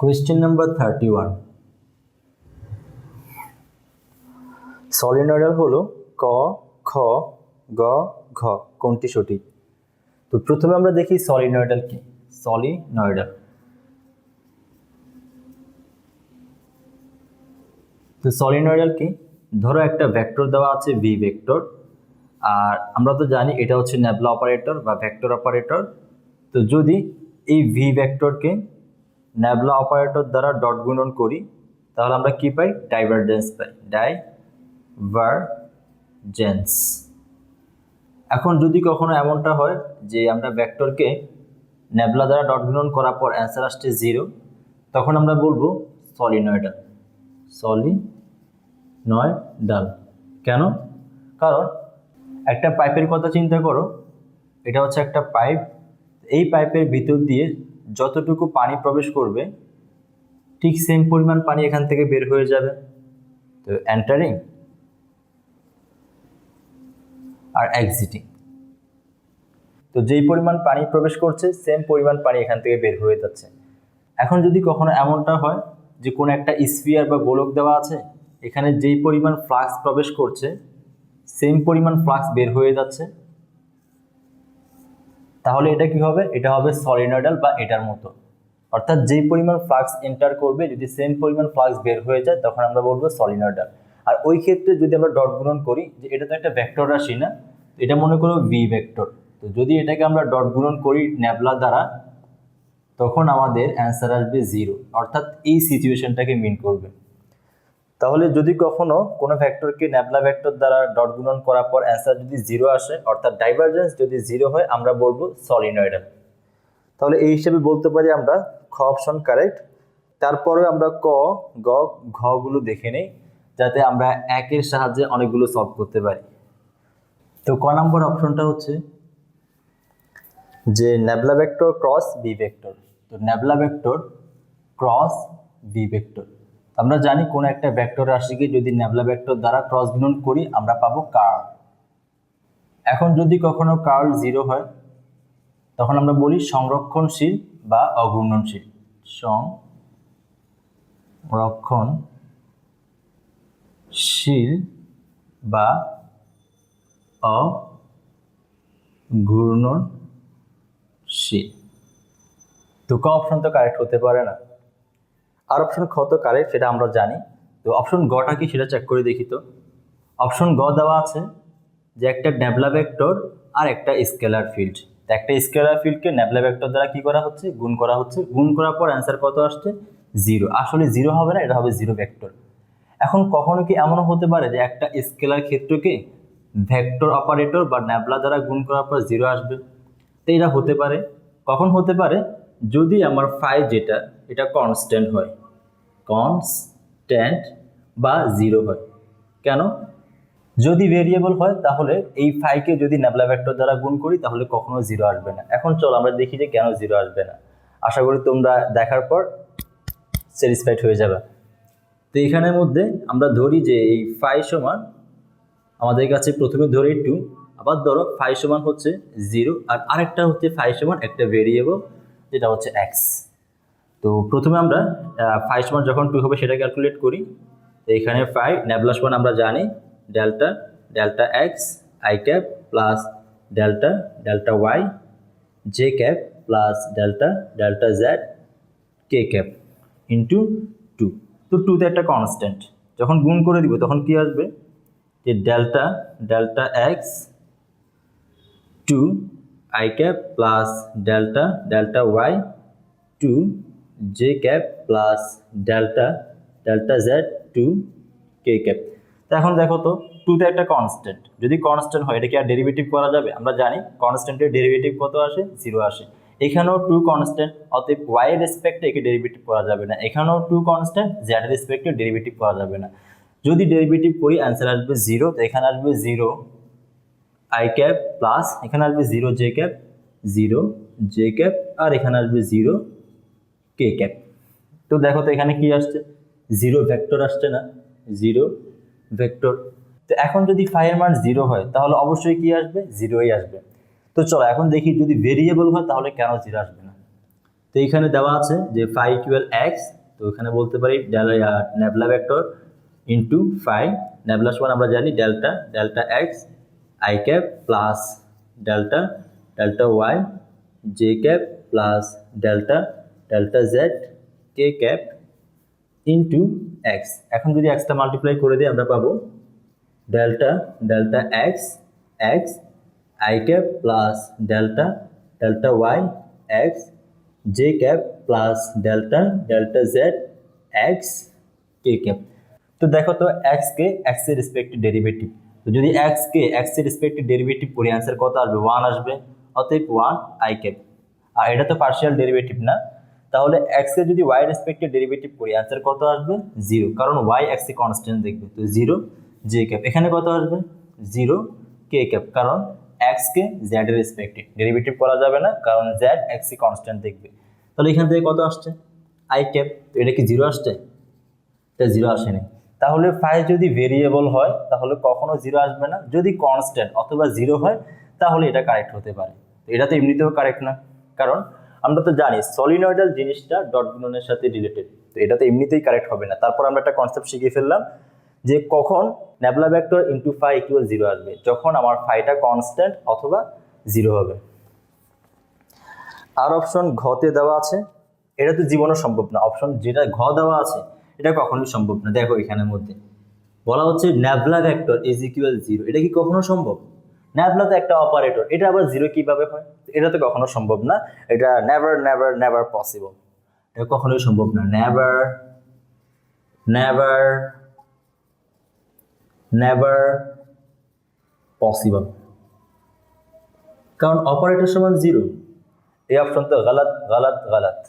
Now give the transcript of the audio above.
Question number 31. Solenoidal হলো ক, খ, গ, ঘ কোনটি সঠিক? তো প্রথমে আমরা দেখি সলিনয়েডাল কি। সলিনয়েডাল, তো সলিনয়েডাল কি? ধরো একটা ভেক্টর দেওয়া আছে ভি ভেক্টর, আর আমরা তো জানি এটা হচ্ছে নেবলা অপারেটর বা ভেক্টর অপারেটর। তো যদি এই ভি ভেক্টরকে নেবলা অপারেটর দ্বারা ডট গুণন করি তাহলে আমরা কি পাই? ডাইভারজেন্স পাই, ডাইভারজেন্স। এখন যদি কখনো এমনটা হয় যে আমরা ভেক্টরকে নেবলা দ্বারা ডট গুণন করার পর অ্যান্সার আসছে 0, তখন আমরা বলবো সলিনয়েডাল। সলিনয়েডাল কেন? কারণ একটা পাইপের কথা চিন্তা করো, এটা হচ্ছে একটা পাইপ। এই পাইপের ভিতর দিয়ে যতটুকু পানি প্রবেশ করবে ঠিক সেম পরিমাণ পানি এখান থেকে বের হয়ে যাবে। তো এন্টারিং আর এক্সিটিং, তো যেই পরিমাণ পানি প্রবেশ করছে সেম পরিমাণ পানি এখান থেকে বের হয়ে যাচ্ছে। এখন যদি কখনো এমনটা হয় যে কোনো একটা স্ফিয়ার বা গোলক দেওয়া আছে, এখানে যেই পরিমাণ ফ্লাক্স প্রবেশ করছে সেম পরিমাণ ফ্লাক্স বের হয়ে যাচ্ছে, তাহলে এটা কি হবে? এটা হবে সলিনয়েডাল বা এটার মতো। অর্থাৎ যেই পরিমাণ ফ্লাক্স এন্টার করবে যদি সেম পরিমাণ ফ্লাক্স বের হয়ে যায় তখন আমরা বলবো সলিনয়েডাল। আর ওই ক্ষেত্রে যদি আমরা ডট গুণন করি, যে এটা তো একটা ভেক্টর রাশি না, এটা মনে করো ভি ভেক্টর, তো যদি এটাকে আমরা ডট গুণন করি নেবলা দ্বারা তখন আমাদের অ্যান্সার আসবে 0, অর্থাৎ এই সিচুয়েশনটাকে মিন করবে। তাহলে যদি কখনো কোনো ভেক্টরকে নেবলা ভেক্টর দ্বারা ডট গুণন করার পর অ্যান্সার যদি 0 আসে, অর্থাৎ ডাইভারজেন্স যদি 0 হয়, আমরা বলবো সলিনয়েডাল। তাহলে এই হিসেবে বলতে পারি আমরা খ অপশন কারেক্ট। তারপরে আমরা ক, গ, ঘ গুলো দেখে নেই যাতে আমরা একের সাহায্যে অনেকগুলো সলভ করতে পারি। তো ক নম্বর অপশনটা হচ্ছে যে nabla vector cross B vector. তো nabla vector cross B vector, আমরা জানি কোন একটা ভেক্টর রাশিকে যদি নেবলা ভেক্টর দ্বারা ক্রস গুণন করি আমরা পাবো কার্ল। এখন যদি কখনো কার্ল 0 হয় তখন আমরা বলি সংরক্ষণশীল বা অঘূর্ণনশীল। সংরক্ষণশীল বা অঘূর্ণনশীল। তো ক অপশন তো কারেক্ট হতে পারে না। আর অপশন খ তো কারেক্ট, সেটা আমরা জানি। তো অপশন গটা কি সেটা চেক করে দেখি। তো অপশন গ দেওয়া আছে যে একটা নেবলা ভেক্টর আর একটা স্কেলার ফিল্ড। একটা স্কেলার ফিল্ডকে নেবলা ভেক্টর দ্বারা কি করা হচ্ছে? গুণ করা হচ্ছে। গুণ করার পর অ্যান্সার কত আসছে? 0। আসলে 0 হবে না, এটা হবে 0 ভেক্টর। এখন কখনো কি এমনও হতে পারে যে একটা স্কেলার ক্ষেত্রকে ভেক্টর অপারেটর বা নেবলা দ্বারা গুণ করার পর 0 আসবে? তো এটা হতে পারে। কখন হতে পারে? যদি আমার ফাই যেটা এটা কনস্ট্যান্ট হয়, কনস্ট্যান্ট বা 0 হয়। কেন? যদি ভেরিয়েবল হয় তাহলে এই ফাইকে যদি নেবলা ভেক্টর দ্বারা গুণ করি তাহলে কখনো 0 আসবে না। এখন চলো আমরা দেখি যে কেন 0 আসবে না। আশা করি তোমরা দেখার পর স্যাটিসফাইড হয়ে যাবে। তো এখানের মধ্যে আমরা ধরি যে এই ফাই সমান, আমাদের কাছে প্রথমে ধরি 2, আবার ধরো ফাই সমান হচ্ছে 0, আর আরেকটা হচ্ছে ফাই সমান একটা ভেরিয়েবল যেটা হচ্ছে x। তো প্রথমে আমরা ফাই সমান যখন 2 হবে সেটা ক্যালকুলেট করি। তো এখানে ফাই নেবলা সমান আমরা জানি delta delta X I cap plus delta delta Y J cap plus delta delta Z K cap into 2। তো 2তে একটা কনস্ট্যান্ট, যখন গুণ করে দিব তখন কি আসবে? যে delta delta X 2 I cap plus delta delta Y 2 J cap plus delta delta Z 2 K cap. তো এখন দেখো তো 2তে একটা কনস্ট্যান্ট, যদি কনস্ট্যান্ট হয় এটা কি আর ডেরিভেটিভ করা যাবে? আমরা জানি কনস্ট্যান্টের ডেরিভেটিভ কত আসে? 0 আসে। এখানেও 2 কনস্ট্যান্ট, অতএব y এর রেসপেক্টে একে ডেরিভেটিভ করা যাবে না। এখানেও 2 কনস্ট্যান্ট, z এর রেসপেক্টে ডেরিভেটিভ করা যাবে না। যদি ডেরিভেটিভ করি অ্যান্সার আসবে 0। তো এখানে আসবে 0 আই ক্যাপ প্লাস এখানে আসবে 0 জে ক্যাপ, 0 জে ক্যাপ, আর এখানে আসবে 0 কে ক্যাপ। তো দেখো তো এখানে কি আসছে? 0 ভেক্টর আসছে না? 0 ভেক্টর। তো এখন যদি ফাই এর মান 0 হয় তাহলে অবশ্যই কি আসবে? 0ই আসবে। তো চলো এখন দেখি যদি ভেরিয়েবল হয় তাহলে কেন 0 আসবে না। তো এইখানে দেওয়া আছে যে ফাই ইকুয়াল এক্স, তো এখানে বলতে পারি nabla vector into phi, nabla সমান আমরা জানি delta, delta X I cap plus delta, delta Y J cap plus delta, delta Z K cap into X. এখন যদি এক্সটা মাল্টিপ্লাই করে দিই আমরা পাবো delta, delta X X I cap plus delta, delta Y X J cap plus delta, delta Z X K cap. তো দেখো তো এক্স কে এক্স এর রেসপেক্টিভ ডেরিভেটিভ, তো যদি এক্স কে এক্স এর রেসপেক্টিভ ডেরিভেটিভ করি অ্যান্সার কত আসবে? 1 আসবে, অতএব 1 আই ক্যাপ। আর এটা তো পার্শিয়াল ডেরিভেটিভ না, তাহলে এক্স এর যদি ওয়াই রেসপেক্টিভ ডেরিভেটিভ করি অ্যান্সার কত আসবে? 0, কারণ ওয়াই এক্স এ কনস্ট্যান্ট দেখবে, তো 0 জে ক্যাপ। এখানে কত আসবে? 0 কে ক্যাপ, কারণ এক্স কে জেড এর রেসপেক্টিভ ডেরিভেটিভ করা যাবে না, কারণ জেড এক্স এ কনস্ট্যান্ট দেখবে। তাহলে এখান থেকে কত আসছে? I cap. তো এটা কি 0 আসছে? এটা 0 আসেনি। তাহলে ফাই যদি ভেরিয়েবল হয় তাহলে কখনো 0 আসবে না, যদি কনস্ট্যান্ট অথবা 0 হয় তাহলে এটা কারেক্ট হতে পারে। তো এটা তো এমনিতেও কারেক্ট না, কারণ আমরা তো জানি সলিনয়েডাল জিনিসটা ডট গুণনের সাথে রিলেটেড, তো এটা তো এমনিতেই কারেক্ট হবে না। তারপর আমরা একটা কনসেপ্ট শিখে ফেললাম যে কখন nabla vector into phi equal 0 আসবে, যখন আমার ফাইটা কনস্ট্যান্ট অথবা 0 হবে। আর অপশন ঘতে দেওয়া আছে, এটা তো জীবনও সম্ভব না। অপশন যেটা ঘ দেওয়া আছে এটা কখনোই সম্ভব না। দেখো এখানের মধ্যে বলা হচ্ছে নেবলা ভেক্টর ইজ ইকুয়াল 0, এটা কি কখনো সম্ভব? নেবলা তো একটা অপারেটর, এটা আবার 0 কিভাবে হয়? এটা তো কখনো সম্ভব না, এটা নেভার নেভার নেভার পসিবল, এটা কখনোই সম্ভব না। নেভার নেভার নেভার পসিবল, কারণ অপারেটর সমান 0। এই অপশন তো গলত গলত গলত।